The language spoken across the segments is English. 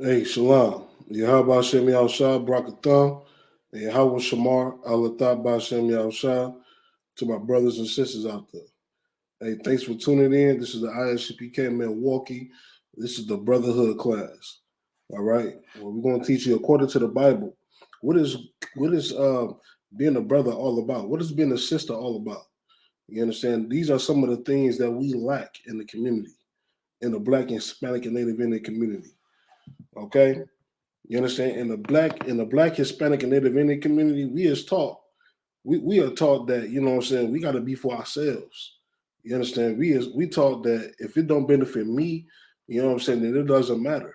Hey, Shalom. Yahweh Hashem Yahushua, Barakathon, and Yahweh Shamar, Alatah Bashem Yahushua, to my brothers and sisters out there. Hey, thanks for tuning in. This is the I.S.U.P.K Milwaukee. This is the Brotherhood class. All right. Well, we're going to teach you according to the Bible. What is being a brother all about? What is being a sister all about? You understand? These are some of the things that we lack in the community, in the Black, Hispanic, and Native Indian community. Okay. You understand? In the black, Hispanic, and Native Indian community, we are taught that, you know what I'm saying, we got to be for ourselves. You understand? We taught that if it don't benefit me, you know what I'm saying, then it doesn't matter.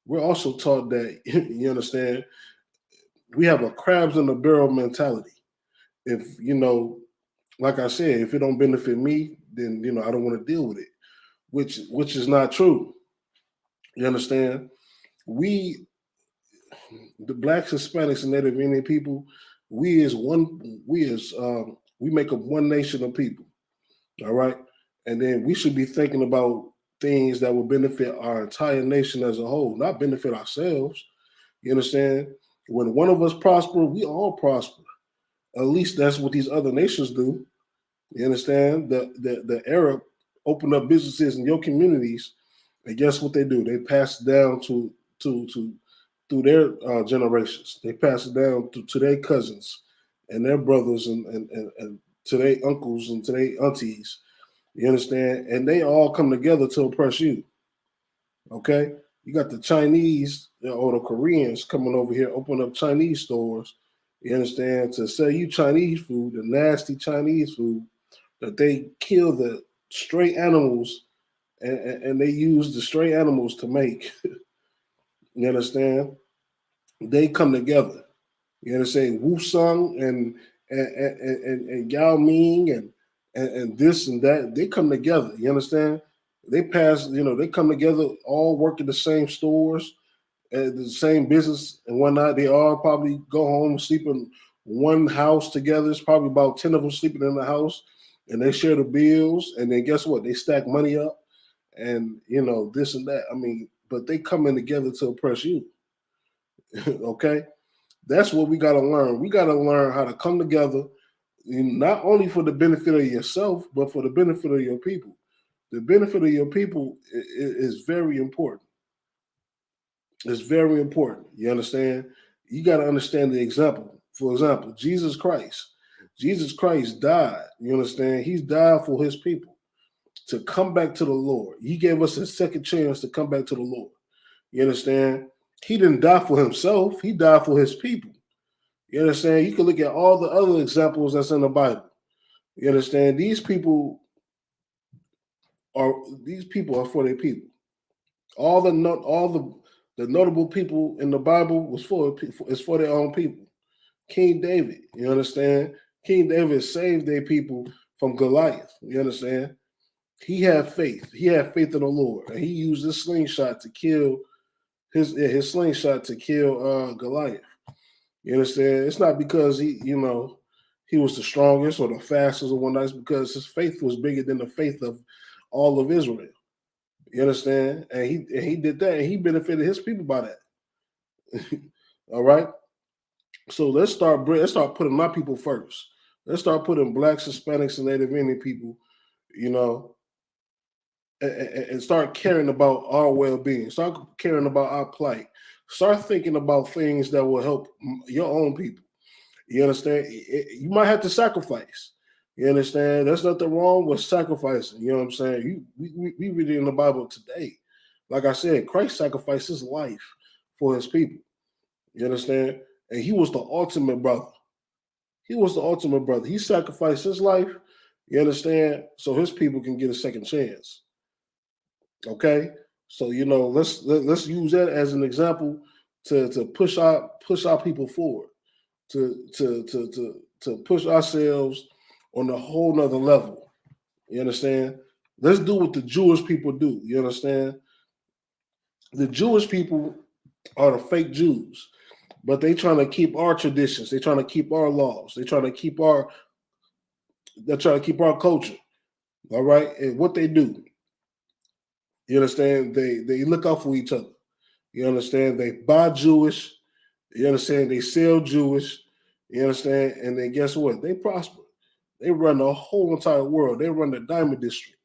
We're also taught that, you understand, we have a crabs in the barrel mentality. If, like I said, if it don't benefit me, then, I don't want to deal with it, which is not true. You understand? We the Blacks, Hispanics, and Native Indian people, we make up one nation of people. All right. And then we should be thinking about things that will benefit our entire nation as a whole, not benefit ourselves. You understand? When one of us prosper, we all prosper. At least that's what these other nations do. You understand? The Arab open up businesses in your communities, and guess what they do? They pass it down to through their generations. They pass it down to their cousins and their brothers and to their uncles and to their aunties. You understand? And they all come together to oppress you. Okay? You got the Chinese or the Koreans coming over here, open up Chinese stores, you understand, to sell you Chinese food, the nasty Chinese food, that they kill the stray animals and they use the stray animals to make. You understand? They come together. You understand? Wu Sung and Yao Ming and this and that, they come together. You understand? They they come together, all work in the same stores, the same business and whatnot. They all probably go home, sleep in one house together. It's probably about 10 of them sleeping in the house, and they share the bills. And then guess what? They stack money up and, this and that. I mean, but they come in together to oppress you. Okay? That's what we got to learn. We got to learn how to come together, not only for the benefit of yourself, but for the benefit of your people. The benefit of your people is very important. It's very important. You understand? You got to understand the example. For example, Jesus Christ. Jesus Christ died. You understand? He's died for his people to come back to the Lord. He gave us a second chance to come back to the Lord. You understand? He didn't die for himself. He died for his people. You understand? You can look at all the other examples that's in the Bible. You understand? These people are for their people. All the notable people in the Bible is for their own people. King David, you understand? King David saved their people from Goliath. You understand? He had faith. He had faith in the Lord, and he used his slingshot to kill Goliath. You understand? It's not because he was the strongest or the fastest or whatnot. It's because his faith was bigger than the faith of all of Israel. You understand? And he did that, and he benefited his people by that. All right. So let's start putting my people first. Let's start putting Blacks, Hispanics, and Native Indian people, and start caring about our well-being. Start caring about our plight. Start thinking about things that will help your own people. You understand? You might have to sacrifice. You understand? There's nothing wrong with sacrificing. You know what I'm saying? We read it in the Bible today. Like I said, Christ sacrificed his life for his people. You understand? And he was the ultimate brother. He was the ultimate brother. He sacrificed his life, you understand, so his people can get a second chance. Okay? So, let's use that as an example to push our people forward, to push ourselves on a whole nother level. You understand? Let's do what the Jewish people do. You understand? The Jewish people are the fake Jews, but they trying to keep our traditions. They trying to keep our laws. They're trying to keep our culture. All right. And what they do, you understand? They look out for each other. You understand? They buy Jewish. You understand? They sell Jewish. You understand? And then guess what? They prosper. They run the whole entire world. They run the Diamond District.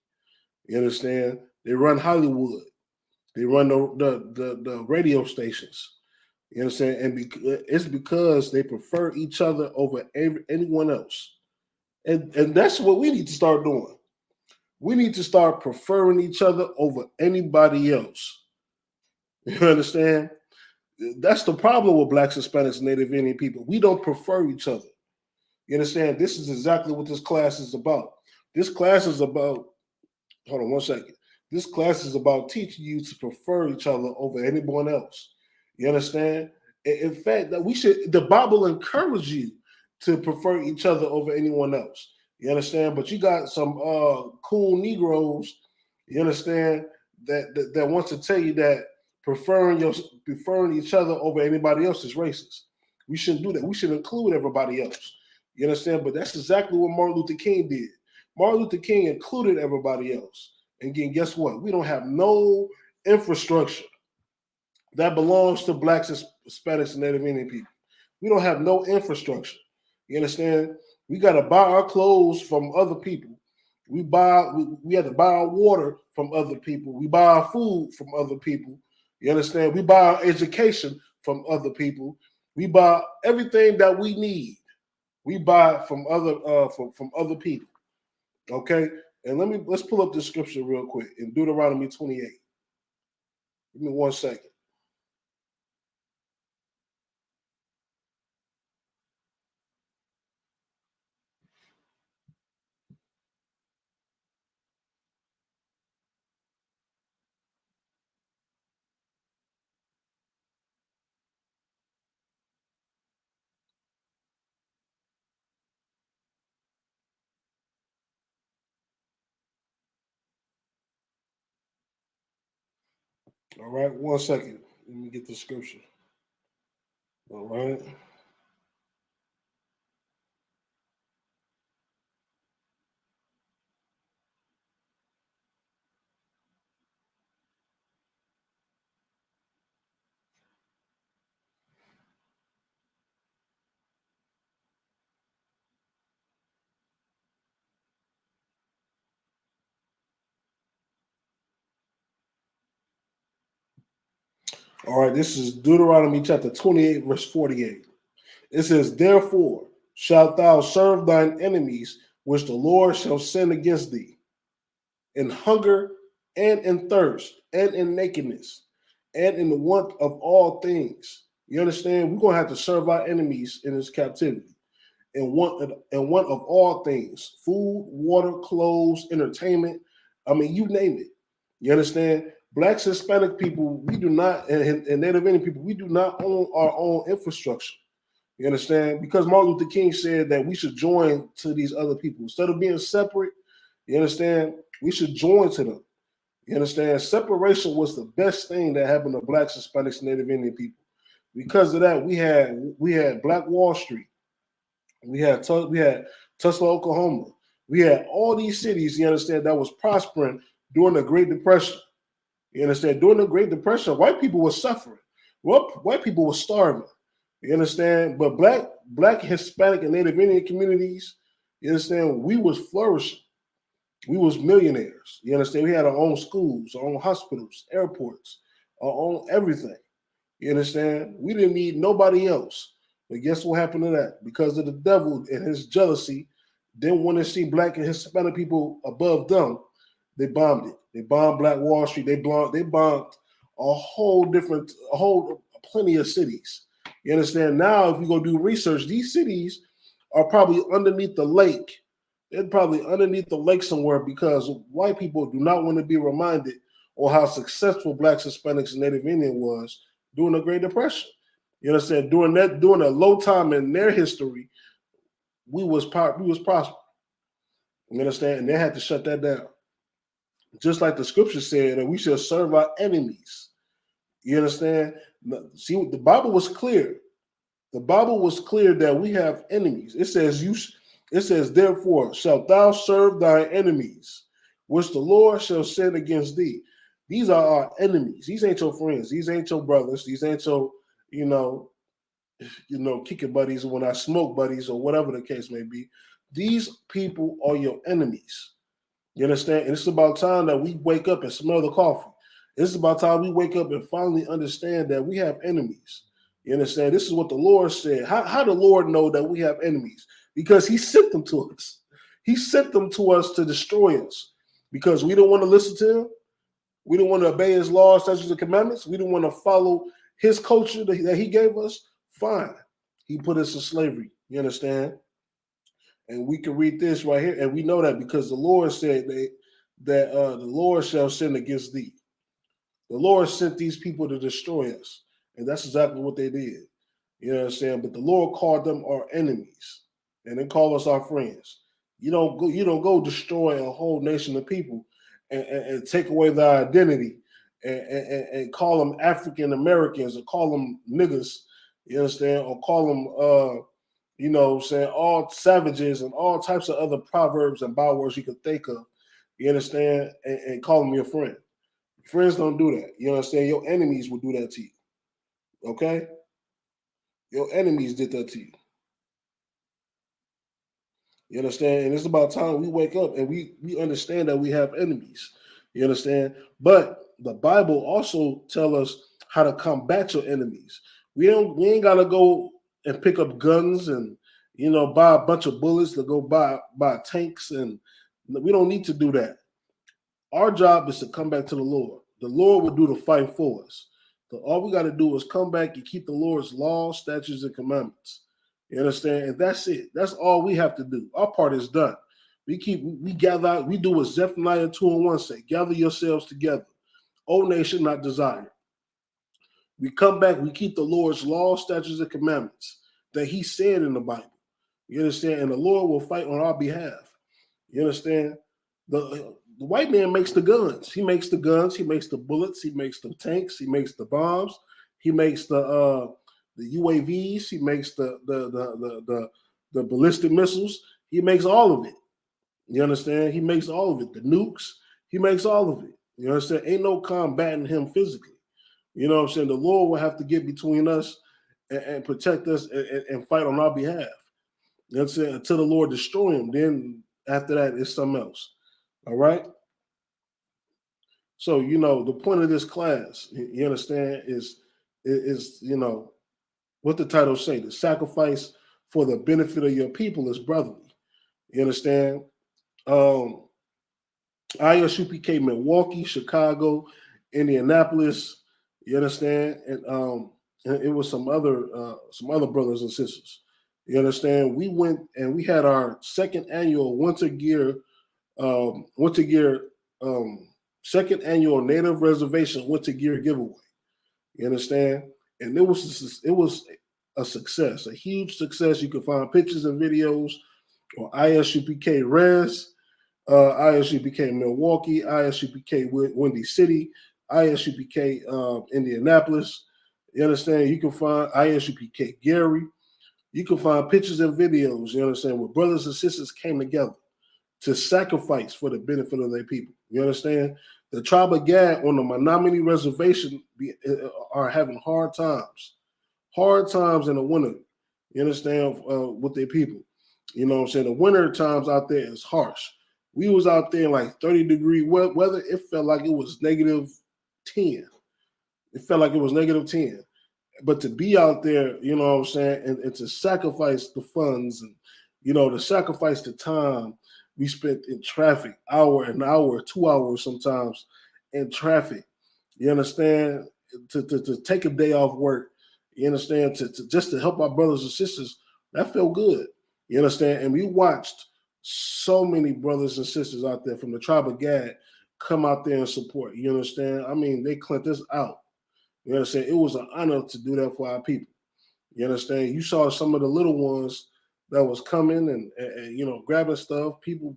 You understand? They run Hollywood. They run the radio stations. You understand? And it's because they prefer each other over anyone else. And that's what we need to start doing. We need to start preferring each other over anybody else. You understand? That's the problem with Blacks, Hispanics, and Native Indian people. We don't prefer each other. You understand? This is exactly what this class is about. This class is about, hold on one second. This class is about teaching you to prefer each other over anyone else. You understand? In fact, that the Bible encourages you to prefer each other over anyone else. You understand? But you got some cool Negroes, you understand, that wants to tell you that preferring each other over anybody else is racist. We shouldn't do that. We should include everybody else. You understand? But that's exactly what Martin Luther King did. Martin Luther King included everybody else. And again, guess what? We don't have no infrastructure that belongs to Blacks, Hispanics, and Native Indian people. We don't have no infrastructure. You understand? We got to buy our clothes from other people. We have to buy our water from other people. We buy our food from other people. You understand? We buy our education from other people. We buy everything that we need. We buy from other people. Okay? And let's pull up this scripture real quick in Deuteronomy 28. Give me 1 second. All right, 1 second. Let me get the scripture. All right. All right, this is Deuteronomy chapter 28, verse 48. It says, therefore shalt thou serve thine enemies, which the Lord shall send against thee, in hunger and in thirst and in nakedness and in the want of all things. You understand? We're going to have to serve our enemies in this captivity and want of all things: food, water, clothes, entertainment. I mean, you name it. You understand? Blacks, Hispanic people, we do not, and Native Indian people, we do not own our own infrastructure. You understand? Because Martin Luther King said that we should join to these other people. Instead of being separate, you understand, we should join to them. You understand? Separation was the best thing that happened to Blacks, Hispanics, and Native Indian people. Because of that, we had Black Wall Street. We had Tulsa, Oklahoma. We had all these cities, you understand, that was prospering during the Great Depression. You understand? During the Great Depression, white people were suffering. Well, white people were starving. You understand? But black, Hispanic, and Native Indian communities, you understand, we was flourishing. We was millionaires. You understand? We had our own schools, our own hospitals, airports, our own everything. You understand? We didn't need nobody else. But guess what happened to that? Because of the devil and his jealousy, didn't want to see Black and Hispanic people above them. They bombed it. They bombed Black Wall Street. They bombed a whole plenty of cities. You understand? Now, if you go do research, these cities are probably underneath the lake. They're probably underneath the lake somewhere because white people do not want to be reminded of how successful Blacks, Hispanics, and Native Indian was during the Great Depression. You understand? During a low time in their history, we was prosperous. You understand? And they had to shut that down. Just like the scripture said, that we shall serve our enemies. You understand? See, the Bible was clear. The Bible was clear that we have enemies. It says, therefore, shalt thou serve thy enemies, which the Lord shall send against thee. These are our enemies. These ain't your friends. These ain't your brothers. These ain't your, kicking buddies or when I smoke buddies or whatever the case may be. These people are your enemies. You understand? And it's about time that we wake up and smell the coffee. It's about time we wake up and finally understand that we have enemies. You understand? This is what the Lord said. How the Lord know that we have enemies? Because he sent them to us. He sent them to us to destroy us because we don't want to listen to him. We don't want to obey his laws, statutes, and commandments. We don't want to follow his culture that he gave us. Fine. He put us in slavery. You understand? And we can read this right here. And we know that because the Lord said that the Lord shall sin against thee. The Lord sent these people to destroy us. And that's exactly what they did. You know what I'm saying? But the Lord called them our enemies. And then call us our friends. You don't go destroy a whole nation of people and take away their identity and call them African Americans or call them niggas, you understand, or call them saying all savages and all types of other proverbs and bywords you could think of, you understand, and call them your friend. Friends don't do that. You understand? Your enemies will do that to you. Okay? Your enemies did that to you. You understand? And it's about time we wake up and we understand that we have enemies. You understand? But the Bible also tells us how to combat your enemies. We ain't gotta go and pick up guns and buy a bunch of bullets to go buy tanks, and we don't need to do that. Our job is to come back to the Lord. The Lord will do the fight for us. So all we got to do is come back and keep the Lord's laws, statutes, and commandments. You understand? And that's it. That's all we have to do. Our part is done. We gather, we do what Zephaniah 2:1 say. Gather yourselves together. O nation not desired. We come back, we keep the Lord's laws, statutes, and commandments that he said in the Bible. You understand? And the Lord will fight on our behalf. You understand? The white man makes the guns. He makes the guns. He makes the bullets. He makes the tanks. He makes the bombs. He makes the UAVs. He makes the ballistic missiles. He makes all of it. You understand? He makes all of it. The nukes. He makes all of it. You understand? Ain't no combating him physically. You know what I'm saying? The Lord will have to get between us and protect us and fight on our behalf. You know what I'm saying? Until the Lord destroy him. Then after that, it's something else. All right? So, the point of this class, you understand, is what the title say. The sacrifice for the benefit of your people is brotherly. You understand? I.S.U.P.K, Milwaukee, Chicago, Indianapolis, you understand? And it was some other brothers and sisters. You understand? We went and we had our second annual second annual Native Reservation Winter Gear giveaway. You understand? And it was a success, a huge success. You can find pictures and videos on I.S.U.P.K Res, I.S.U.P.K Milwaukee, I.S.U.P.K Windy City, I.S.U.P.K Indianapolis. You understand? You can find I.S.U.P.K Gary. You can find pictures and videos, you understand, where brothers and sisters came together to sacrifice for the benefit of their people. You understand? The tribe of Gad on the Menominee Reservation are having hard times in the winter. You understand? With their people. You know what I'm saying? The winter times out there is harsh. We was out there in like 30-degree weather. It felt like it was -10. It felt like it was -10. But to be out there, you know what I'm saying, and to sacrifice the funds and, to sacrifice the time we spent in traffic, an hour, 2 hours sometimes in traffic, you understand, to take a day off work, you understand, to just to help our brothers and sisters, that felt good, you understand, and we watched so many brothers and sisters out there from the tribe of Gad come out there and support, you understand, I mean, they clinked us out. You understand? It was an honor to do that for our people. You understand? You saw some of the little ones that was coming and grabbing stuff. People,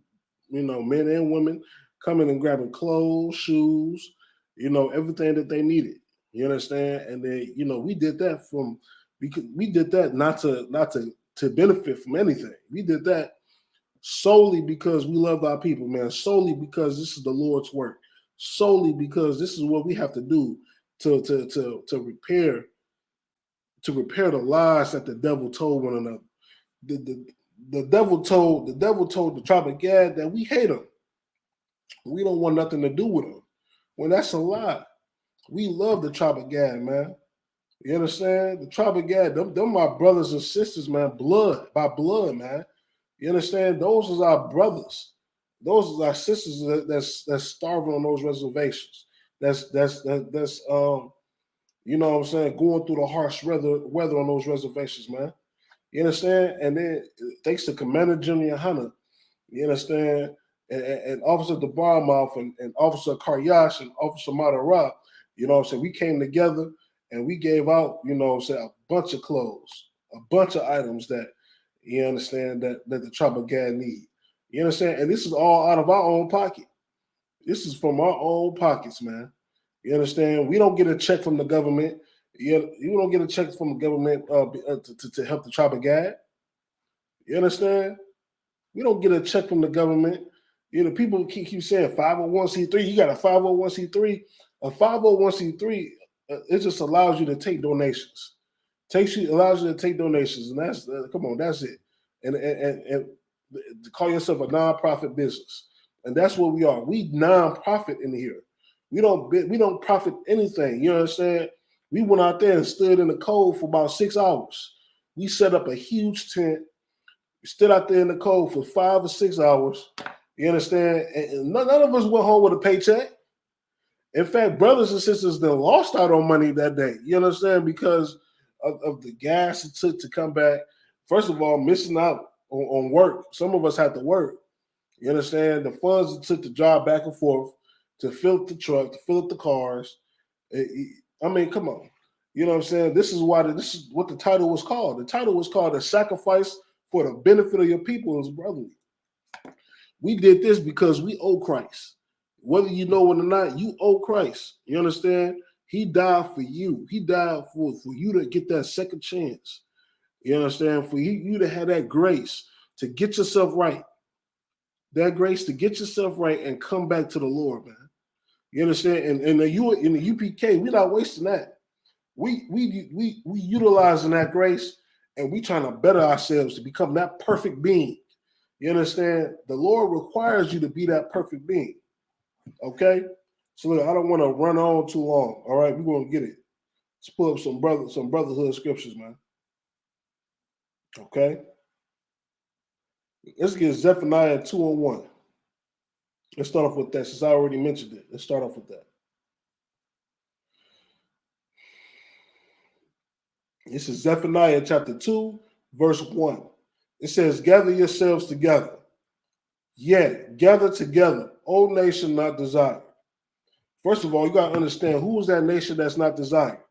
men and women coming and grabbing clothes, shoes, everything that they needed. You understand? And then, we did that we did that not to benefit from anything. We did that solely because we loved our people, man. Solely because this is the Lord's work. solely because this is what we have to do to repair the lies that the devil told one another. The devil told the tribe of Gad that we hate them. We don't want nothing to do with them. When that's a lie. We love the tribe of Gad, man. You understand? The tribe of Gad, them my brothers and sisters, man. Blood, by blood, man. You understand? Those are our brothers. Those are our sisters that's starving on those reservations. That's you know what I'm saying, going through the harsh weather on those reservations, man. You understand? And then thanks to Commander General Yahanna, you understand, and Officer Debarmouth and Officer Karyash and Officer Madara, you know what I'm saying, we came together and we gave out, you know what I'm saying, a bunch of clothes, a bunch of items that, you understand, that the tribe of Gad need. You understand? And this is all out of our own pocket. This is from our own pockets, man. You understand? We don't get a check from the government. You don't get a check from the government to help the tribe of Gad. You understand? We don't get a check from the government. You know, people keep saying 501c3. You got a 501c3. A 501c3, it just allows you to take donations. Allows you to take donations, and that's come on, that's it. And to call yourself a nonprofit business, and that's what we are. We nonprofit in here. We don't profit anything. You understand? We went out there and stood in the cold for about 6 hours. We set up a huge tent. We stood out there in the cold for 5 or 6 hours. You understand? And none of us went home with a paycheck. In fact, brothers and sisters that lost out on money that day. You understand? Because of the gas it took to come back. First of all, missing out on work. Some of us had to work. You understand? The funds it took to drive back and forth, to fill up the truck, to fill up the cars. I mean, come on. You know what I'm saying? This is what the title was called. The title was called "A Sacrifice for the Benefit of Your People and Brotherly." We did this because we owe Christ. Whether you know it or not, you owe Christ. You understand? He died for you. He died for you to get that second chance. You understand? For you to have that grace to get yourself right. That grace to get yourself right and come back to the Lord, man. You understand? And in the U.P.K, we're not wasting that. We utilizing that grace, and we trying to better ourselves to become that perfect being. You understand? The Lord requires you to be that perfect being. Okay? So look, I don't want to run on too long. All right, we're gonna get it. Let's pull up some brotherhood scriptures, man. Okay. Let's get Zephaniah 2:1. Let's start off with that, since I already mentioned it. Let's start off with that. This is Zephaniah chapter 2, verse 1. It says, "Gather yourselves together. Yea, gather together, O nation not desired." First of all, you got to understand, who is that nation that's not desired?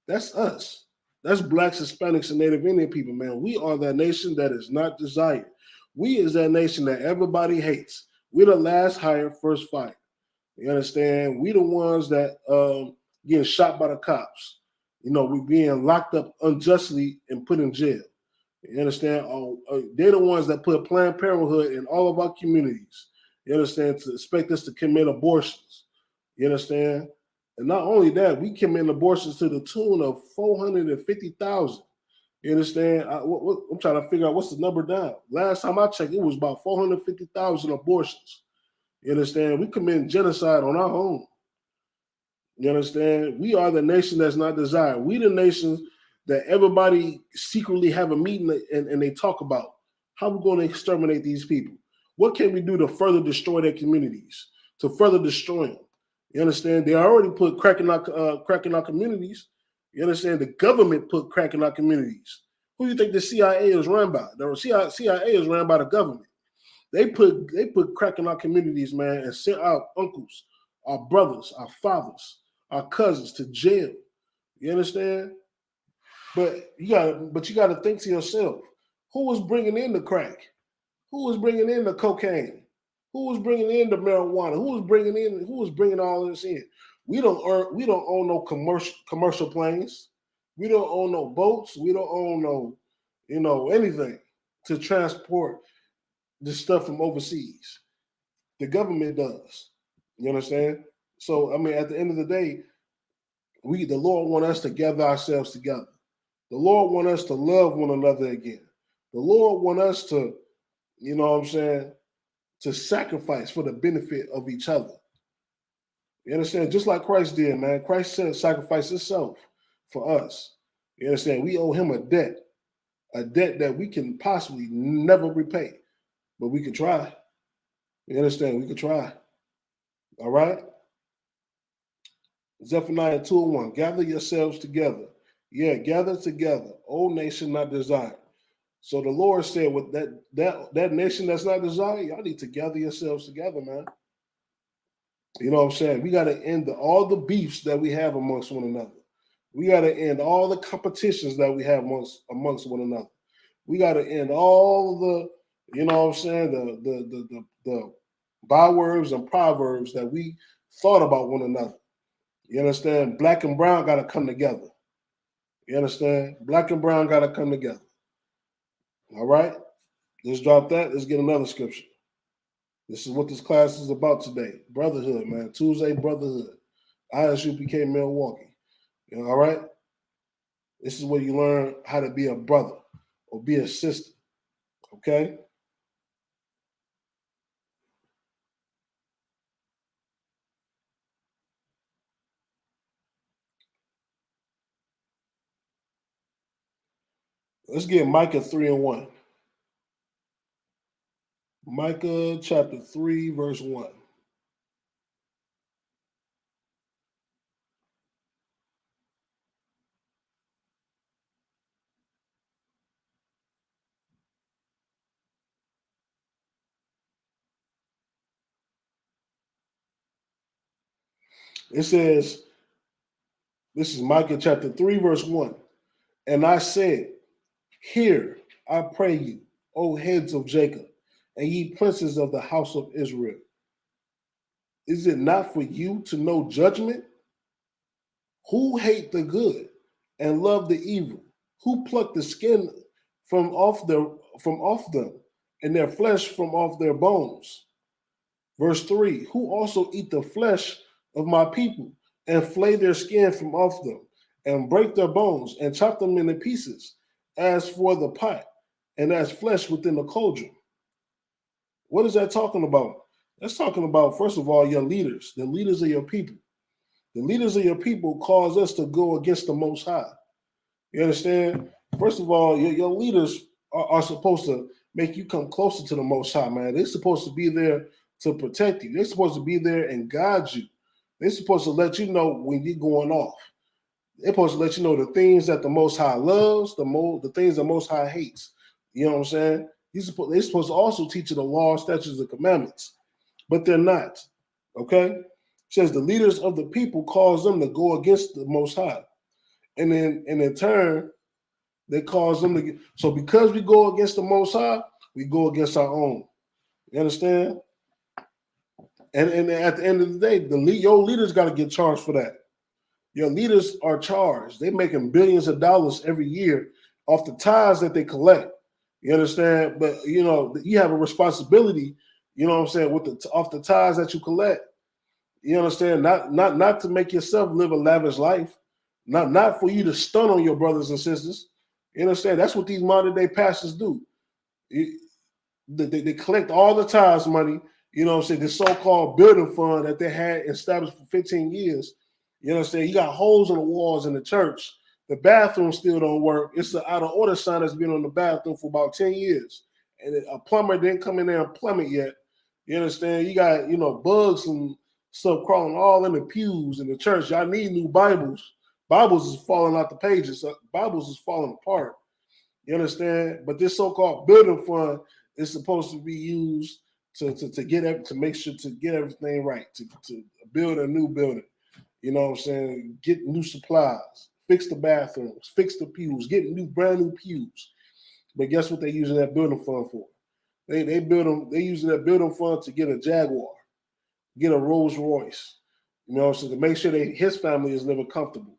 That's us. That's Blacks, Hispanics, and Native Indian people, man. We are that nation that is not desired. We is that nation that everybody hates. We're the last hired, first fired. You understand? We the ones that getting shot by the cops. You know, we being locked up unjustly and put in jail. You understand? They're the ones that put Planned Parenthood in all of our communities. You understand? To expect us to commit abortions. You understand? And not only that, we commit abortions to the tune of 450,000. You understand? I'm trying to figure out what's the number down. Last time I checked, it was about 450,000 abortions. You understand? We commit genocide on our own. You understand? We are the nation that's not desired. We the nations that everybody secretly have a meeting and they talk about how we're going to exterminate these people. What can we do to further destroy their communities, to further destroy them? You understand? They already put crack in our communities. You understand? The government put crack in our communities. Who do you think the CIA is run by? The CIA is run by the government. They put crack in our communities, man, and sent our uncles, our brothers, our fathers, our cousins to jail. You understand? But you gotta think to yourself, who was bringing in the crack? Who was bringing in the cocaine? Who was bringing in the marijuana? Who was bringing all this in? We don't own no commercial planes. We don't own no boats. We don't own no, anything to transport the stuff from overseas. The government does. You understand? So, I mean, at the end of the day, the Lord want us to gather ourselves together. The Lord want us to love one another again. The Lord want us to, you know what I'm saying, to sacrifice for the benefit of each other. You understand? Just like Christ did, man. Christ said sacrifice himself for us. You understand? We owe him a debt that we can possibly never repay, but we can try. You understand? We can try. All right? Zephaniah 2:1. Gather yourselves together. Yeah, gather together. O nation not desired. So the Lord said, with that nation that's not desired, y'all need to gather yourselves together, man. You know what I'm saying? We got to end all the beefs that we have amongst one another. We got to end all the competitions that we have amongst one another. We got to end all the, you know what I'm saying, the bywords and proverbs that we thought about one another. You understand? Black and brown got to come together. You understand? Black and brown got to come together. All right? Let's drop that. Let's get another scripture. This is what this class is about today. Brotherhood, man. Tuesday brotherhood. I.S.U.P.K. Milwaukee. You know, all right? This is where you learn how to be a brother or be a sister. Okay? Let's get Micah 3:1. Micah chapter 3, verse 1. It says, this is Micah chapter 3, verse 1. And I said, hear, I pray you, O heads of Jacob, and ye princes of the house of Israel. Is it not for you to know judgment? Who hate the good and love the evil? Who pluck the skin from off them, and their flesh from off their bones? Verse 3, who also eat the flesh of my people, and flay their skin from off them, and break their bones, and chop them into pieces, as for the pot, and as flesh within the cauldron. What is that talking about? That's talking about, first of all, your leaders, the leaders of your people. The leaders of your people cause us to go against the Most High. You understand? First of all, your leaders are supposed to make you come closer to the Most High, man. They're supposed to be there to protect you. They're supposed to be there and guide you. They're supposed to let you know when you're going off. They're supposed to let you know the things that the Most High loves, the things the Most High hates. You know what I'm saying? They're supposed to also teach you the law, statutes, and commandments, but they're not. Okay? It says the leaders of the people cause them to go against the Most High. And then in turn, they cause them to get. So because we go against the Most High, we go against our own. You understand? And at the end of the day, your leaders got to get charged for that. Your leaders are charged. They're making billions of dollars every year off the tithes that they collect. You understand? But you know, you have a responsibility, you know what I'm saying, with off the tithes that you collect. You understand? Not to make yourself live a lavish life, not for you to stun on your brothers and sisters. You understand? That's what these modern day pastors do. They collect all the tithes money, you know what I'm saying, the so-called building fund that they had established for 15 years. You know what I'm saying? You got holes in the walls in the church. The bathroom still don't work. It's an out of order sign that's been on the bathroom for about 10 years. And a plumber didn't come in there and plumb it yet. You understand? You got, you know, bugs and stuff crawling all in the pews in the church. Y'all need new Bibles. Bibles is falling out the pages. Bibles is falling apart. You understand? But this so-called building fund is supposed to be used to make sure to get everything right, to build a new building. You know what I'm saying? Get new supplies, fix the bathrooms, fix the pews, get brand new pews. But guess what they're using that building fund for? They using that building fund to get a Jaguar, get a Rolls Royce. You know, so to make sure that his family is living comfortable.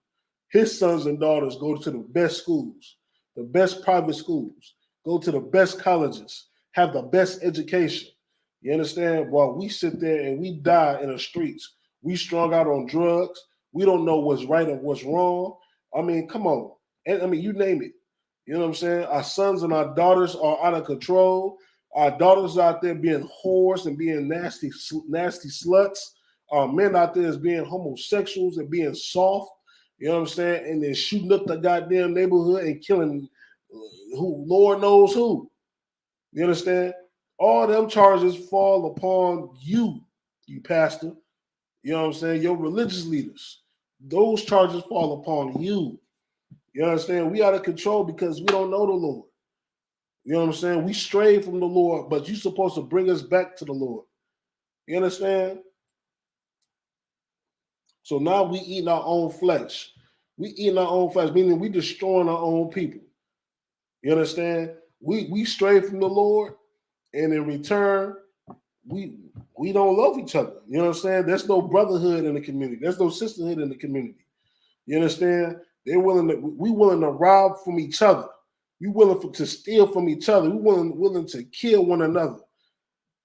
His sons and daughters go to the best schools, the best private schools, go to the best colleges, have the best education. You understand? While we sit there and we die in the streets We strung out on drugs. We don't know what's right and what's wrong. I mean, come on. And I mean, you name it. You know what I'm saying? Our sons and our daughters are out of control. Our daughters out there being whores and being nasty sluts. Our men out there is being homosexuals and being soft. You know what I'm saying? And then shooting up the goddamn neighborhood and killing who Lord knows who. You understand? All them charges fall upon you, you pastor. You know what I'm saying? Your religious leaders. Those charges fall upon you. You understand? We out of control because we don't know the Lord. You know what I'm saying? We stray from the Lord, but you're supposed to bring us back to the Lord. You understand? So now we eating our own flesh. We eating our own flesh, meaning we destroying our own people. You understand? We stray from the Lord, and in return, we don't love each other. You know what I'm saying? There's no brotherhood in the community. There's no sisterhood in the community. You understand? We willing to rob from each other. We willing to steal from each other. We willing to kill one another.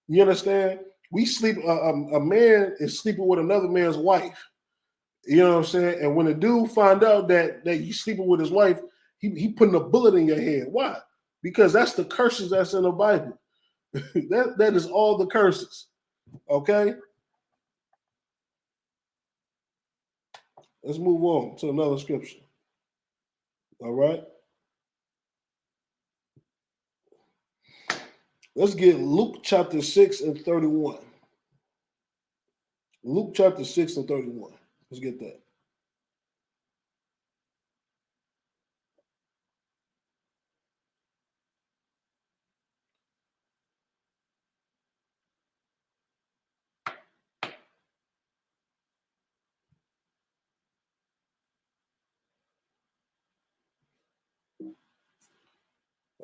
You understand? We sleep. A man is sleeping with another man's wife. You know what I'm saying? And when a dude find out that you sleeping with his wife, he putting a bullet in your head. Why? Because that's the curses that's in the Bible. that is all the curses. Okay? Let's move on to another scripture. All right? Let's get Luke chapter 6 and 31. Luke chapter 6 and 31. Let's get that.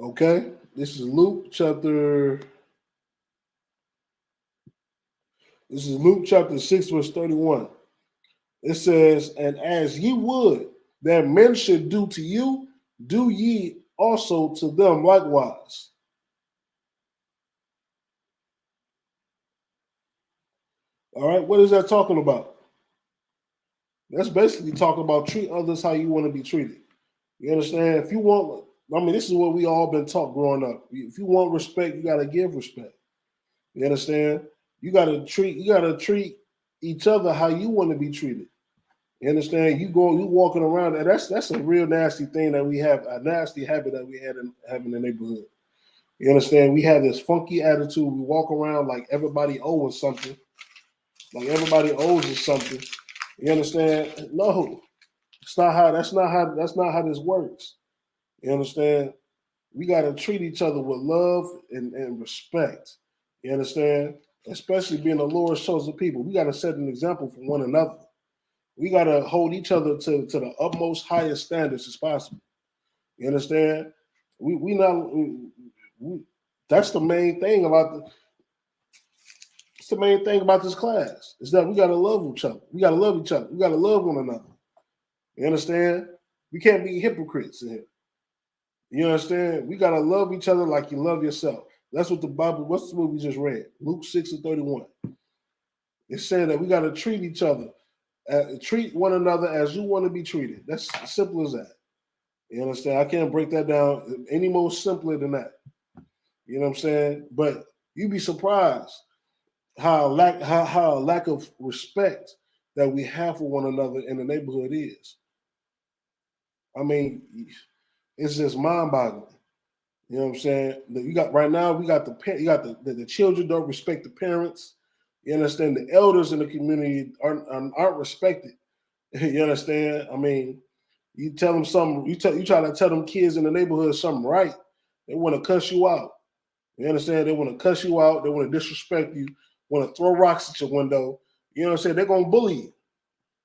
Okay? This is Luke chapter 6, verse 31. It says, and as ye would that men should do to you, do ye also to them likewise. All right, what is that talking about? That's basically talking about treat others how you want to be treated. You understand? If you want, I mean, this is what we all been taught growing up. If you want respect, you got to give respect. You understand? You got to treat each other how you want to be treated. You understand? You walking around, and that's a real nasty thing that we have, a nasty habit that we have in the neighborhood. You understand? We have this funky attitude. We walk around like everybody owes us something. Like everybody owes us something. You understand? No, that's not how this works. You understand? We gotta treat each other with love and respect. You understand? Especially being the Lord's chosen people. We gotta set an example for one another. We gotta hold each other to the utmost highest standards as possible. You understand? That's the main thing about it's the main thing about this class is that we gotta love each other. We gotta love each other. We gotta love one another. You understand? We can't be hypocrites in here. You understand? We gotta love each other like you love yourself. That's what the Bible. What's what we just read? Luke 6 and 31. It's saying that we gotta treat each other, treat one another as you want to be treated. That's as simple as that. You understand? I can't break that down any more simpler than that. You know what I'm saying? But you'd be surprised how a lack of respect that we have for one another in the neighborhood is. I mean, it's just mind-boggling. You know what I'm saying? You got right now. We got the children don't respect the parents. You understand? The elders in the community aren't respected. You understand? I mean, you tell them something. You try to tell them kids in the neighborhood something right. They want to cuss you out. You understand? They want to cuss you out. They want to disrespect you. Want to throw rocks at your window. You know what I'm saying? They're gonna bully you.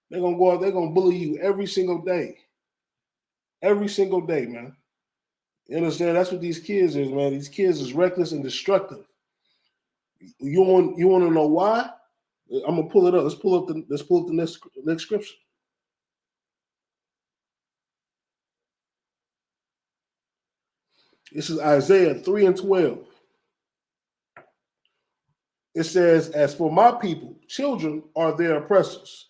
They're gonna go out. They're gonna bully you every single day. Every single day, man. You understand? That's what these kids is, man. These kids is reckless and destructive. You want to know why? I'm gonna pull it up. Let's pull up the next scripture. This is Isaiah 3 and 12. It says, as for my people, children are their oppressors.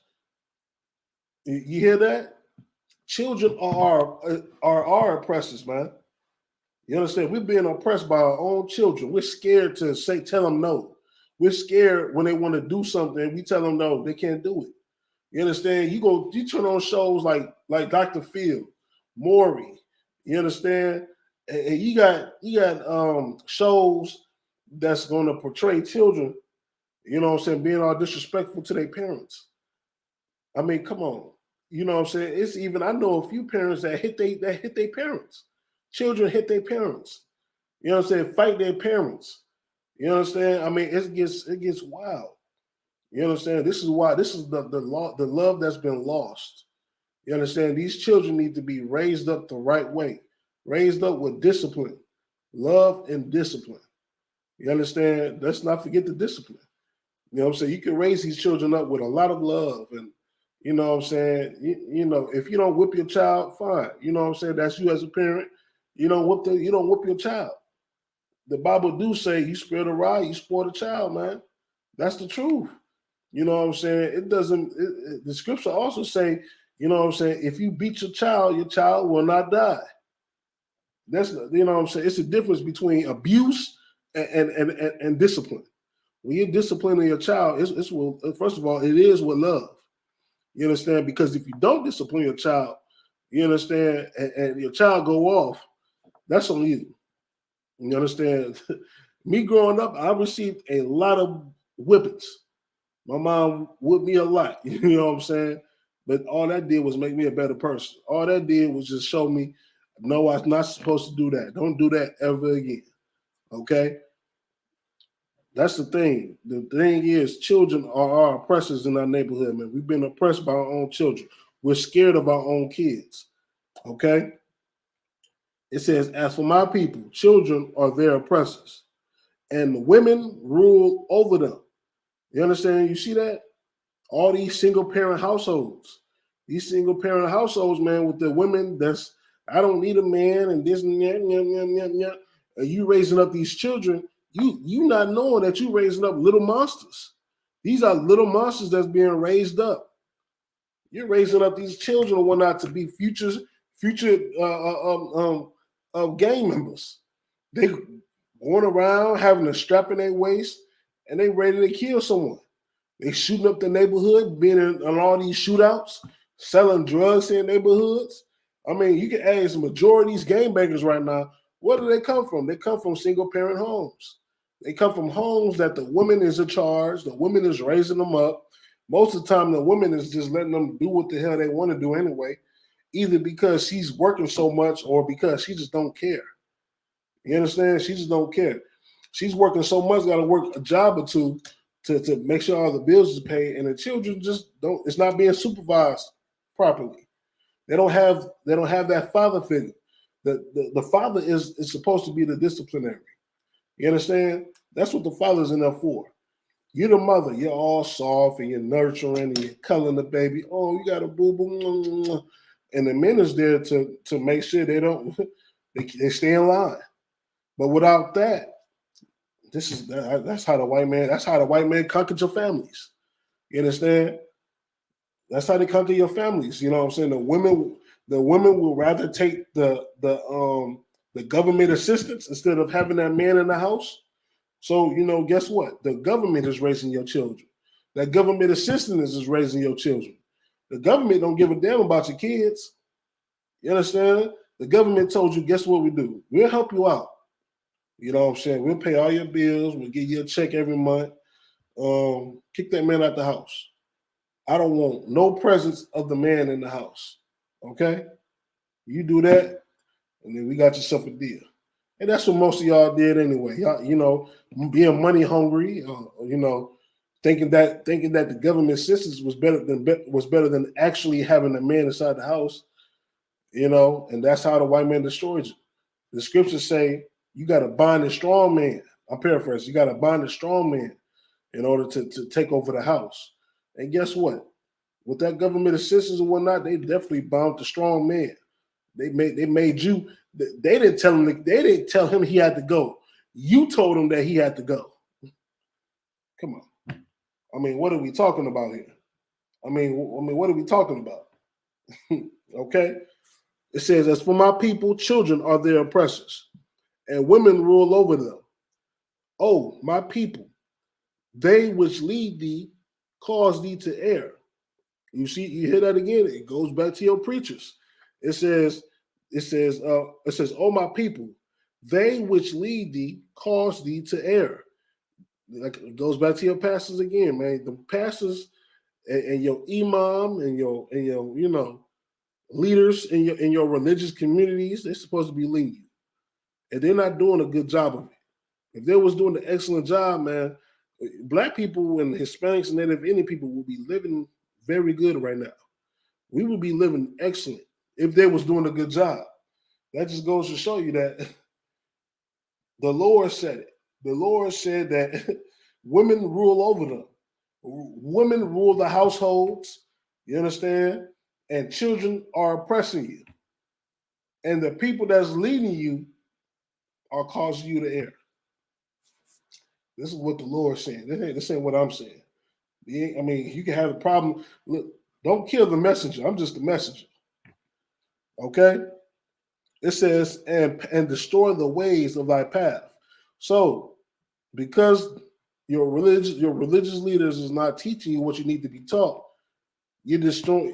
You hear that? Children are our oppressors, man. You understand? We're being oppressed by our own children. We're scared to tell them no. We're scared when they want to do something. We tell them no, they can't do it. You understand? You turn on shows like Dr. Phil, Maury. You understand? And you got shows that's going to portray children, you know what I'm saying, being all disrespectful to their parents. I mean, come on. You know what I'm saying? It's even, I know a few parents that hit their parents. Children hit their parents. You know what I'm saying? Fight their parents. You understand? I mean, it gets wild. You understand? This is why this is the love that's been lost. You understand? These children need to be raised up the right way, raised up with discipline, love and discipline. You understand? Let's not forget the discipline. You know what I'm saying? You can raise these children up with a lot of love. And, you know what I'm saying? You know, if you don't whip your child, fine. You know what I'm saying? That's you as a parent. You don't whip your child. The Bible do say you spare the rod, you spoil the child, man. That's the truth. You know what I'm saying? It doesn't, the scripture also say, you know what I'm saying, if you beat your child will not die. That's, you know what I'm saying? It's a difference between abuse and discipline. When you're disciplining your child, first of all, it is with love. You understand? Because if you don't discipline your child, you understand, and your child go off, that's on you. You understand? Me growing up, I received a lot of whippings. My mom whipped me a lot. You know what I'm saying? But all that did was make me a better person. All that did was just show me, no, I'm not supposed to do that. Don't do that ever again. Okay? That's the thing. The thing is, children are our oppressors in our neighborhood, man. We've been oppressed by our own children. We're scared of our own kids. Okay? It says, as for my people, children are their oppressors, and the women rule over them. You understand? You see that? All these single parent households. These single parent households, man, with the women that's, I don't need a man and this and that, and you raising up these children, you not knowing that you raising up little monsters. These are little monsters that's being raised up. You're raising up these children and whatnot to be future gang members. They going around having a strap in their waist and they ready to kill someone. They shooting up the neighborhood, being in all these shootouts, selling drugs in neighborhoods. I mean, you can ask the majority of these gangbangers right now, where do they come from? They come from single parent homes. They come from homes that the woman is in charge, the woman is raising them up. Most of the time, the woman is just letting them do what the hell they want to do anyway, either because she's working so much or because she just don't care. You understand? She just don't care. She's working so much, got to work a job or two to make sure all the bills is paid, and the children just don't. It's not being supervised properly. They don't have that father figure. The father is supposed to be the disciplinary. You understand? That's what the father's in there for. You're the mother. You're all soft and you're nurturing and you're cuddling the baby. Oh, you got a boo boo, and the men is there to make sure they don't they stay in line. But without that, that's how the white man conquered your families. You understand? That's how they conquer your families. You know what I'm saying? The women will rather take the government assistance instead of having that man in the house. So, you know, guess what? The government is raising your children. That government assistance is raising your children. The government don't give a damn about your kids. You understand? The government told you, guess what we do? We'll help you out. You know what I'm saying? We'll pay all your bills. We'll give you a check every month. Kick that man out the house. I don't want no presence of the man in the house. Okay? You do that, and then we got yourself a deal. And that's what most of y'all did anyway. Y'all, you know, being money hungry, you know, thinking that the government assistance was better than actually having a man inside the house, you know, and that's how the white man destroyed you. The scriptures say you got to bind a strong man. I'm paraphrasing. You got to bind a strong man in order to take over the house. And guess what? With that government assistance and whatnot, they definitely bound the strong man. They made you. They didn't tell him he had to go. You told him that he had to go. Come on. I mean, what are we talking about here? I mean, what are we talking about? Okay. It says, as for my people, children are their oppressors, and women rule over them. Oh, my people, they which lead thee cause thee to err. You see, you hear that again. It goes back to your preachers. It says, oh my people, they which lead thee cause thee to err. Like it goes back to your pastors again, man. The pastors and your imam and your leaders in your religious communities, they're supposed to be leading you, and they're not doing a good job of it. If they was doing an excellent job, man, Black people and Hispanics and Native Indian people would be living very good right now. We would be living excellent if they was doing a good job. That just goes to show you that the Lord said it. The Lord said that women rule over them. Women rule the households. You understand? And children are oppressing you. And the people that's leading you are causing you to err. This is what the Lord's saying. This ain't what I'm saying. I mean, you can have a problem. Look, don't kill the messenger. I'm just the messenger. Okay? It says, and destroy the ways of thy path. So, because your religious leaders is not teaching you what you need to be taught, you destroy.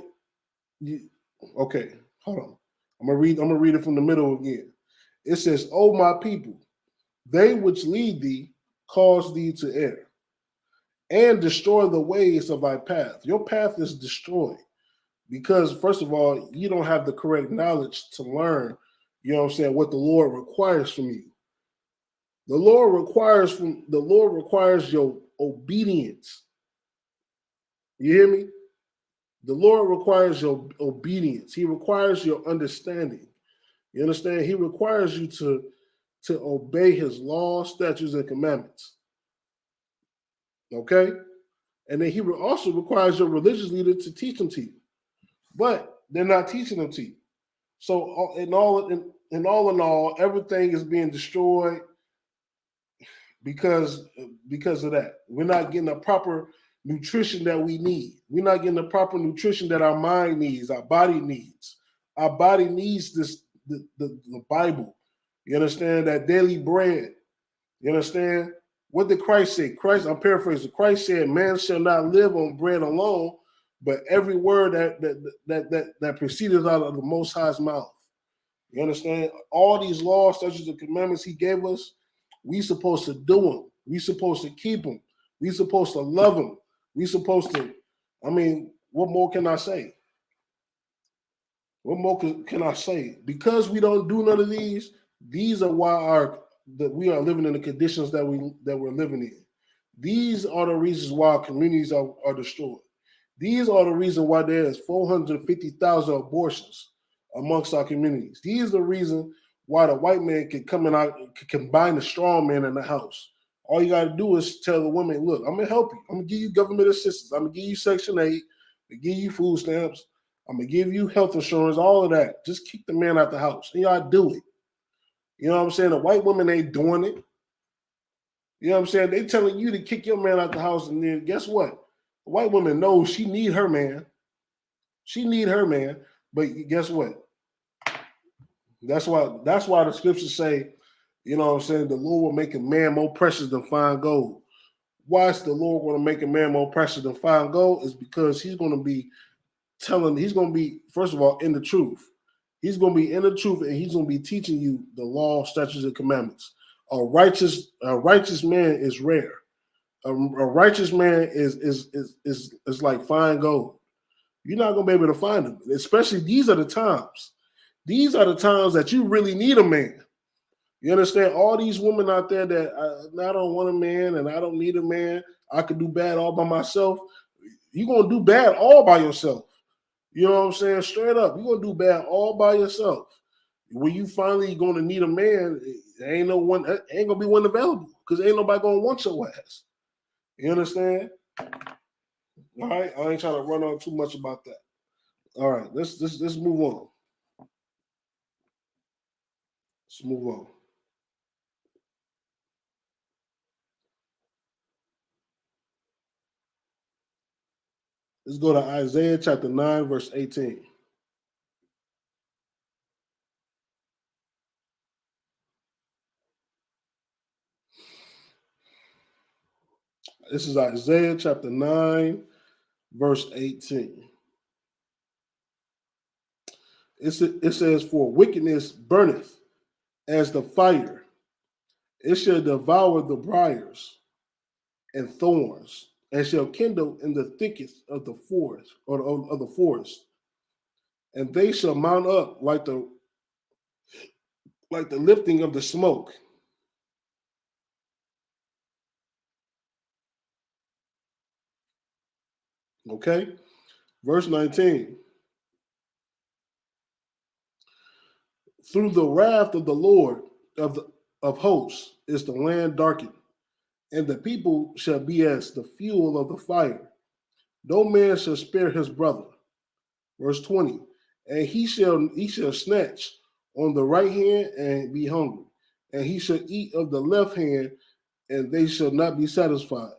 Okay, hold on. I'm gonna read it from the middle again. It says, "O my people, they which lead thee cause thee to err, and destroy the ways of thy path." Your path is destroyed because, first of all, you don't have the correct knowledge to learn. You know what I'm saying? What the Lord requires from you. The Lord requires your obedience. You hear me? The Lord requires your obedience. He requires your understanding. You understand? He requires you to obey his laws, statutes, and commandments. Okay? And then he also requires your religious leader to teach them to you. But they're not teaching them to you. So in all, everything is being destroyed because of that. We're not getting the proper nutrition that we need. We're not getting the proper nutrition that our mind needs, our body needs. Our body needs the Bible. You understand? That daily bread. You understand? What did Christ say? I'm paraphrasing. Christ said, "Man shall not live on bread alone, but every word that proceeded out of the Most High's mouth." You understand? All these laws, statutes, and commandments he gave us, we supposed to do them. We supposed to keep them. We supposed to love them. We supposed to, I mean, what more can I say? What more can I say? Because we don't do none of these are why that we are living in the conditions that we're living in. These are the reasons why our communities are destroyed. These are the reasons why there is 450,000 abortions amongst our communities. These are the reason why the white man can come in out, can combine the strong man in the house. All you got to do is tell the women, look, I'm going to help you. I'm going to give you government assistance. I'm going to give you Section 8. I'm going to give you food stamps. I'm going to give you health insurance, all of that. Just kick the man out the house. And y'all do it. You know what I'm saying? The white women ain't doing it. You know what I'm saying? They telling you to kick your man out the house, and then guess what? The white woman knows she need her man. She need her man. But guess what? That's why the scriptures say, you know what I'm saying, the Lord will make a man more precious than fine gold. Why is the Lord going to make a man more precious than fine gold? Is because he's going to be first of all, in the truth. He's going to be in the truth, and he's going to be teaching you the law, statutes, and commandments. A righteous man is rare. A righteous man is like fine gold. You're not going to be able to find him. Especially these are the times. These are the times that you really need a man. You understand? All these women out there that I don't want a man and I don't need a man. I could do bad all by myself. You're going to do bad all by yourself. You know what I'm saying? Straight up. You're going to do bad all by yourself. When you finally going to need a man, ain't going to be one available because ain't nobody going to want your ass. You understand? All right? I ain't trying to run on too much about that. All right. Let's move on. Let's move on. Let's go to Isaiah chapter 9, verse 18. This is Isaiah chapter 9, verse 18. It says, "For wickedness burneth as the fire, it shall devour the briars and thorns, and shall kindle in the thickest of the forest, or of the forest, and they shall mount up like the lifting of the smoke." Okay, verse 19. "Through the wrath of the Lord of hosts is the land darkened, and the people shall be as the fuel of the fire. No man shall spare his brother." Verse 20. "And he shall snatch on the right hand and be hungry, and he shall eat of the left hand, and they shall not be satisfied.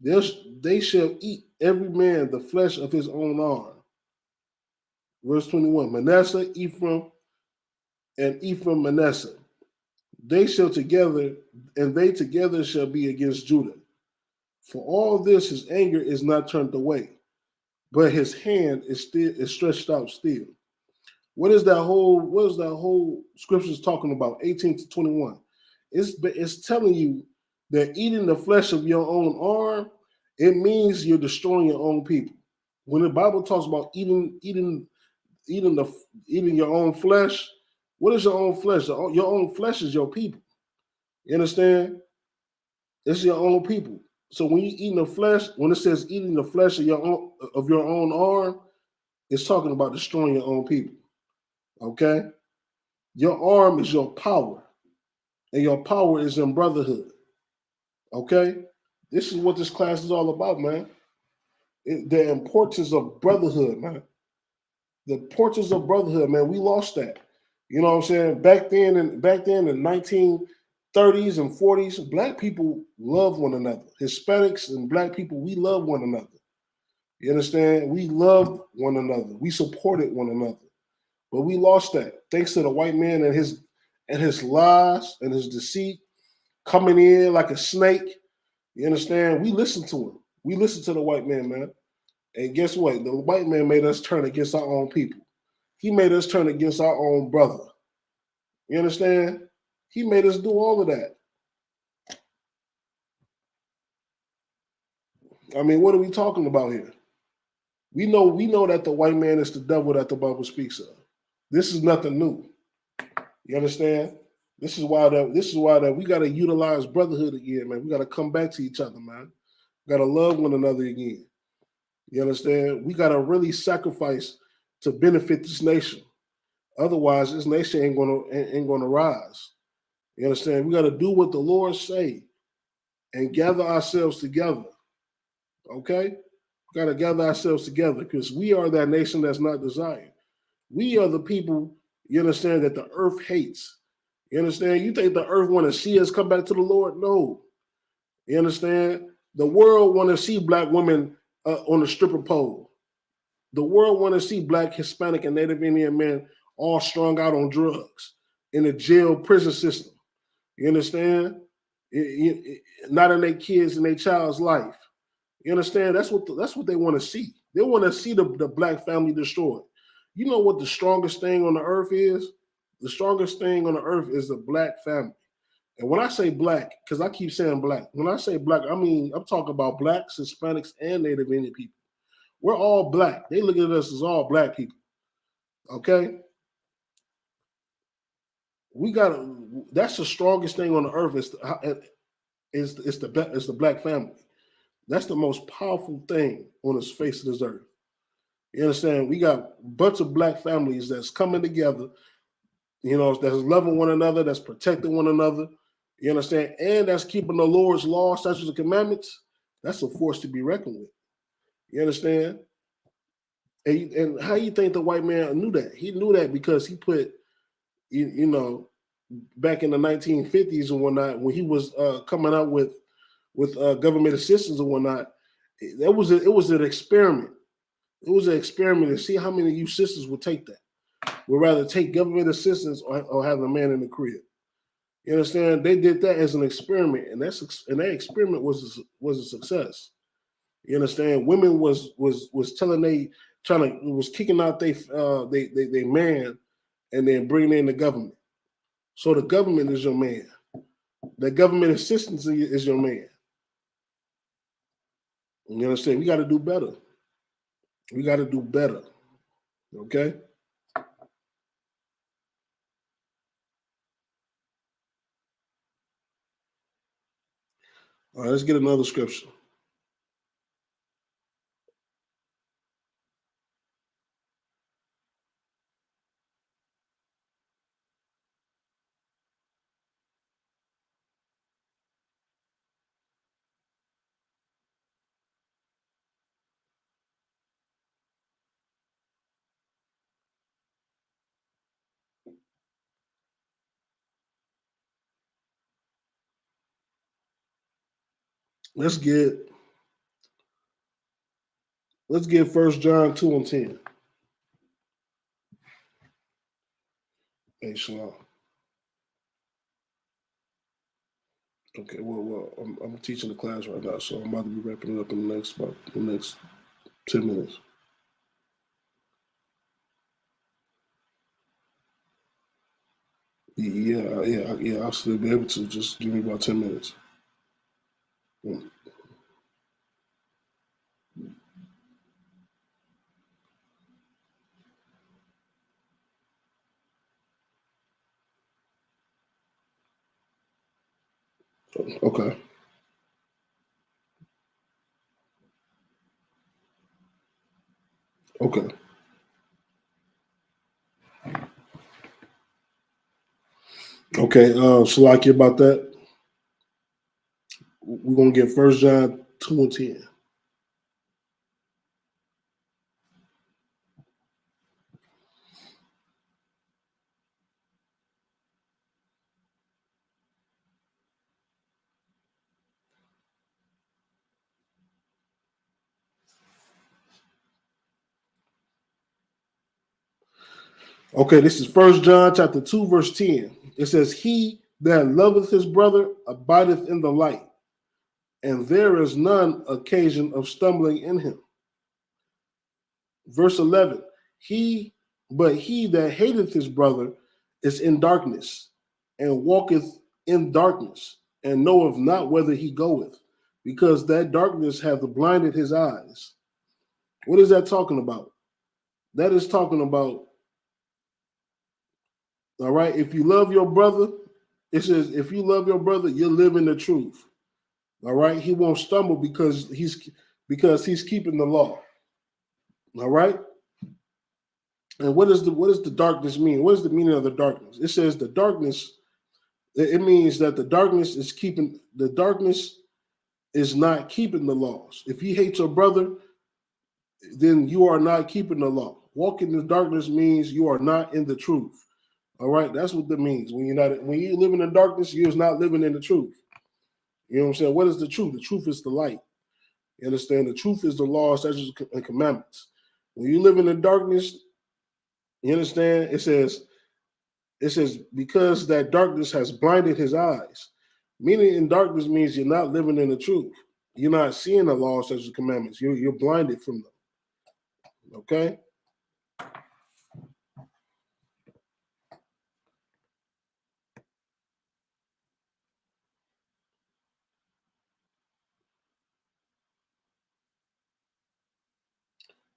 They shall eat every man the flesh of his own arm." Verse 21. "Manasseh, Ephraim, and Ephraim, Manasseh, they shall together, and they together shall be against Judah. For all this his anger is not turned away, but his hand is stretched out still." What is that whole scriptures talking about? 18 to 21. It's telling you that eating the flesh of your own arm, it means you're destroying your own people. When the Bible talks about eating your own flesh, what is your own flesh? Your own flesh is your people. You understand? It's your own people. So when you eating the flesh, when it says eating the flesh of your own arm, it's talking about destroying your own people. Okay? Your arm is your power, and your power is in brotherhood. Okay? This is what this class is all about, man. The importance of brotherhood, man. The importance of brotherhood, man. We lost that. You know what I'm saying? Back then in 1930s and 40s, black people love one another. Hispanics and black people, we love one another. You understand? We loved one another. We supported one another. But we lost that thanks to the white man and his lies and his deceit coming in like a snake. You understand? We listened to him. We listened to the white man, man. And guess what? The white man made us turn against our own people. He made us turn against our own brother. You understand? He made us do all of that. I mean, what are we talking about here? We know that the white man is the devil that the Bible speaks of. This is nothing new. You understand? This is why that we gotta utilize brotherhood again, man. We gotta come back to each other, man. We gotta love one another again. You understand? We gotta really sacrifice to benefit this nation. Otherwise, this nation ain't gonna rise. You understand? We gotta do what the Lord say and gather ourselves together. Okay? We gotta gather ourselves together because we are that nation that's not desired. We are the people, you understand, that the earth hates. You understand? You think the earth want to see us come back to the Lord? No. You understand? The world want to see black women on the stripper pole. The world want to see black, Hispanic, and Native Indian men all strung out on drugs in the jail prison system. You understand? Not in their kids and their child's life. You understand? That's what they want to see. They want to see the black family destroyed. You know what the strongest thing on the earth is? The strongest thing on the earth is the black family. And when I say black, because I keep saying black, when I say black, I mean, I'm talking about blacks, Hispanics, and Native Indian people. We're all black. They look at us as all black people. Okay? That's the strongest thing on the earth is the black family. That's the most powerful thing on the face of this earth. You understand? We got a bunch of black families that's coming together, you know, that's loving one another, that's protecting one another. You understand? And that's keeping the Lord's law, statutes, and commandments. That's a force to be reckoned with. You understand? And how you think the white man knew that? He knew that because he put, you know, back in the 1950s and whatnot, when he was coming out with government assistance and whatnot, It was an experiment. It was an experiment to see how many of you sisters would take that. Would rather take government assistance or have a man in the crib. You understand? They did that as an experiment, and that experiment was a success. You understand? Women was kicking out they man, and then bringing in the government. So the government is your man. The government assistance is your man. You understand? We got to do better. We got to do better. Okay? All right, let's get another scripture. Let's get 1 John 2 and 10. Hey, Shalom. Okay, well, I'm teaching the class right now, so I'm about to be wrapping it up in the next 10 minutes. Yeah. I'll still be able to. Just give me about 10 minutes. Yeah. Okay. Okay. Okay. Shalaki about that. We're gonna get 1 John 2 and 10. Okay, this is 1 John chapter 2, verse 10. It says, "He that loveth his brother abideth in the light, and there is none occasion of stumbling in him." Verse 11, he that hateth his brother is in darkness, and walketh in darkness, and knoweth not whither he goeth, because that darkness hath blinded his eyes. What is that talking about? That is talking about, all right, if you love your brother, it says, if you love your brother, you're living the truth. All right, he won't stumble because he's keeping the law. All right. And what does the darkness mean? What is the meaning of the darkness? It says the darkness. It means that the darkness is not keeping the laws. If you hate your brother, then you are not keeping the law. Walking in the darkness means you are not in the truth. All right, that's what that means. When you live in the darkness, you're not living in the truth. You know what I'm saying? What is the truth? The truth is the light. You understand? The truth is the law, statutes, and commandments. When you live in the darkness, you understand? It says, because that darkness has blinded his eyes. Meaning in darkness means you're not living in the truth. You're not seeing the law, statutes, and commandments. You're blinded from them. Okay?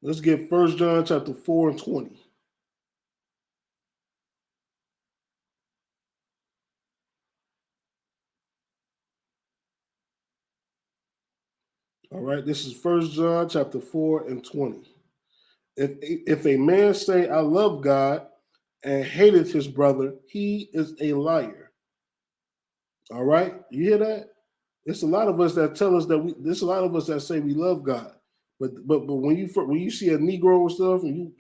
Let's get 1 John chapter 4 and 20. All right, this is 1 John chapter 4 and 20. If a man say, I love God, and hateth his brother, he is a liar. All right, you hear that? There's a lot of us that tell us that there's a lot of us that say we love God, but when you see a Negro and stuff, and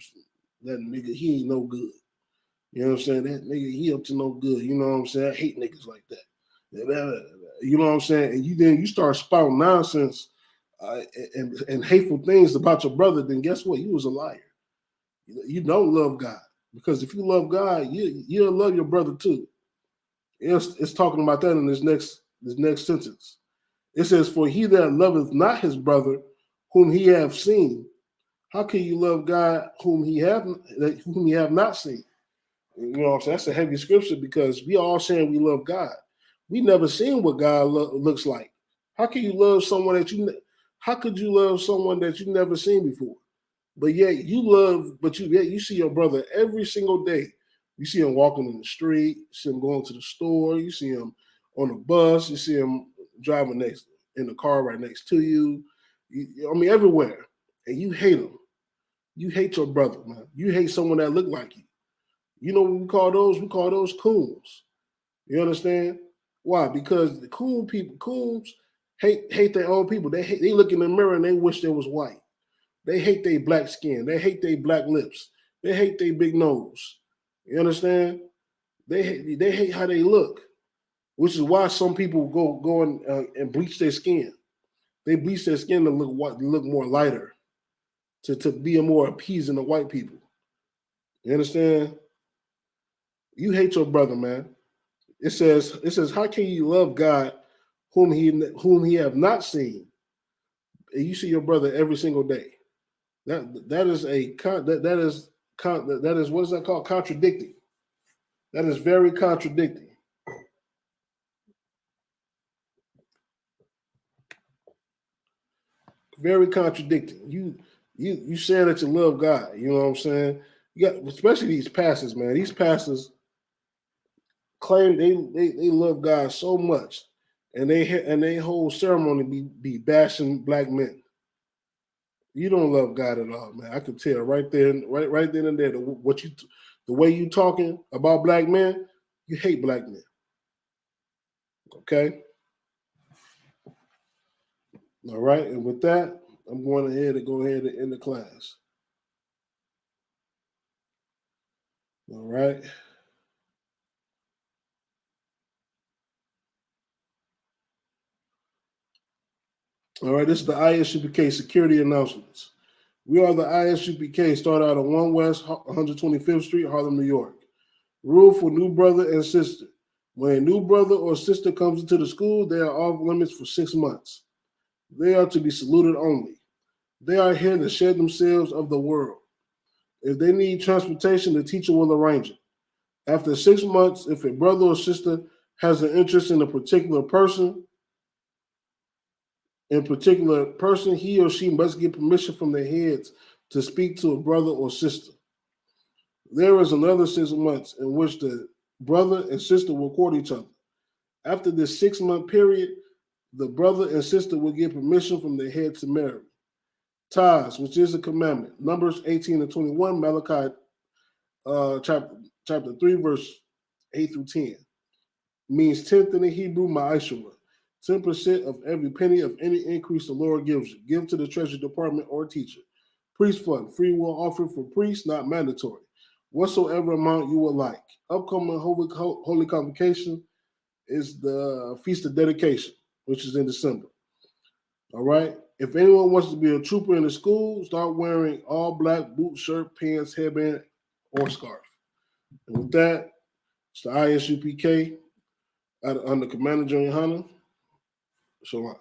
that nigga, he ain't no good. You know what I'm saying? That nigga, he up to no good. You know what I'm saying? I hate niggas like that. You know what I'm saying? And then you start spouting nonsense and hateful things about your brother, then guess what? You was a liar. You don't love God, because if you love God, you'll love your brother too. It's talking about that in this next sentence. It says, "For he that loveth not his brother, whom he have seen, how can you love God whom he have not seen?" You know what I'm saying? That's a heavy scripture, because we all saying we love God. We never seen what God looks like. How can you love someone that how could you love someone that you never seen before? But yet you see your brother every single day. You see him walking in the street, you see him going to the store, you see him on the bus, you see him driving next in the car right next to you. Everywhere. And you hate him. You hate your brother, man. You hate someone that look like you. You know what we call those? We call those coons. You understand? Why? Because the coons hate their own people. They look in the mirror and they wish they was white. They hate their black skin. They hate their black lips. They hate their big nose. You understand? They hate how they look, which is why some people go and bleach their skin. They bleach their skin to look white, to look more lighter, to be more appeasing to white people. You understand? You hate your brother, man. It says, how can you love God whom he have not seen? And you see your brother every single day. That is what is that called? Contradicting. That is very contradicting. Very contradicting. You saying that you love God. You know what I'm saying? You got, especially these pastors, man. These pastors claim they love God so much, and they whole ceremony be bashing black men. You don't love God at all, man. I could tell right there, right then and there. The way you talking about black men, you hate black men. Okay. All right. And with that, I'm going ahead and end the class. All right. All right. This is the I.S.U.P.K security announcements. We are the I.S.U.P.K. Start out on 1 West 125th Street, Harlem, New York. Rule for new brother and sister. When a new brother or sister comes into the school, they are off limits for 6 months. They are to be saluted only. They are here to shed themselves of the world. If they need transportation, the teacher will arrange it. After 6 months, if a brother or sister has an interest in a particular person, he or she must get permission from their heads to speak to a brother or sister. There is another 6 months in which the brother and sister will court each other. After this 6-month period, the brother and sister will get permission from their head to marry. Tithes, which is a commandment. Numbers 18 and 21, Malachi chapter 3, verse 8 through 10. Means 10th in the Hebrew, ma'ashura. 10% of every penny of any increase the Lord gives you. Give to the treasury department or teacher. Priest fund, free will offering for priests, not mandatory. Whatsoever amount you would like. Upcoming holy convocation is the Feast of Dedication, which is in December. All right. If anyone wants to be a trooper in the school, start wearing all black boot, shirt, pants, headband, or scarf. And with that, it's the I.S.U.P.K. under Commander John Yahanna. Shalom.